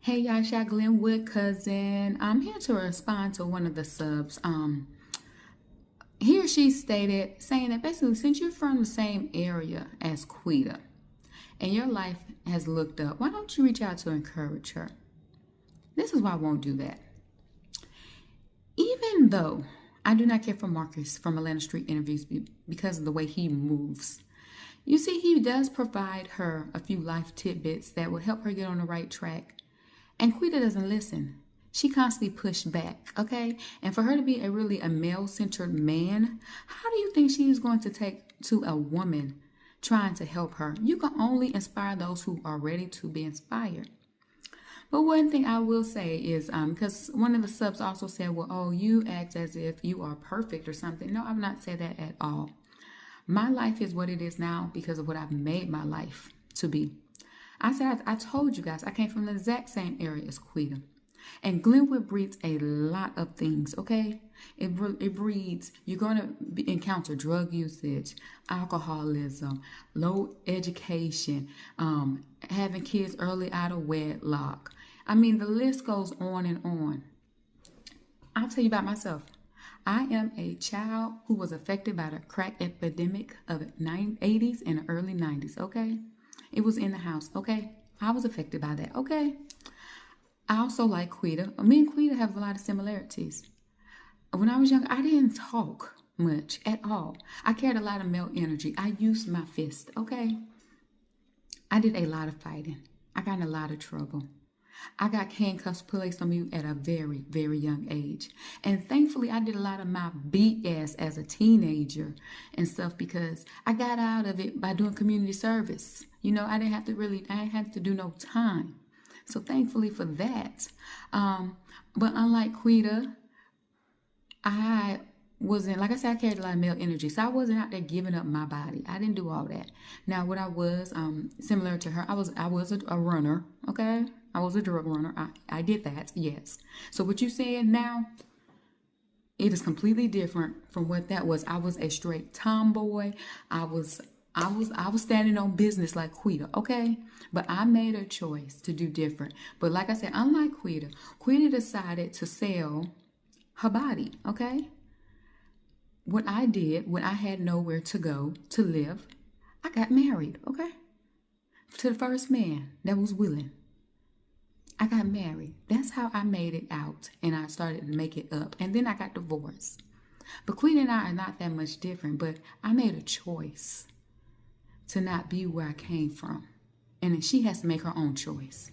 Hey Yasha Glenwood cousin. I'm here to respond to one of the subs. He or she stated saying that basically since you're from the same area as Queeta and your life has looked up, why don't you reach out to encourage her? This is why I won't do that. Even though I do not care for Marcus from Atlanta Street interviews because of the way he moves. You see, he does provide her a few life tidbits that will help her get on the right track. And Quita doesn't listen. She constantly pushed back, okay? And for her to be a male-centered man, how do you think she's going to take to a woman trying to help her? You can only inspire those who are ready to be inspired. But one thing I will say is, because one of the subs also said, well, oh, you act as if you are perfect or something. No, I've not said that at all. My life is what it is now because of what I've made my life to be. I told you guys, I came from the exact same area as Queeta. And Glenwood breeds a lot of things, okay? It breeds, you're going to encounter drug usage, alcoholism, low education, having kids early out of wedlock. I mean, the list goes on and on. I'll tell you about myself. I am a child who was affected by the crack epidemic of the 80s and the early 90s, okay? It was in the house, okay? I was affected by that, okay? I also like Queeta. Me and Queeta have a lot of similarities. When I was young, I didn't talk much at all. I carried a lot of male energy. I used my fist, okay? I did a lot of fighting. I got in a lot of trouble. I got handcuffs placed on me at a very, very young age. And thankfully, I did a lot of my BS as a teenager and stuff because I got out of it by doing community service. You know, I didn't have to do no time. So thankfully for that. But unlike Queeta, I wasn't, like I said, I carried a lot of male energy. So I wasn't out there giving up my body. I didn't do all that. Now, what I was, similar to her, I was a runner, okay? I was a drug runner. I did that, yes. So what you saying now, it is completely different from what that was. I was a straight tomboy. I was standing on business like Queeta, okay? But I made a choice to do different. But like I said, unlike Queeta, Queeta decided to sell her body, okay? What I did when I had nowhere to go to live, I got married, okay? To the first man that was willing. I got married. That's how I made it out, and I started to make it up. And then I got divorced. But Queen and I are not that much different, but I made a choice to not be where I came from. And then she has to make her own choice.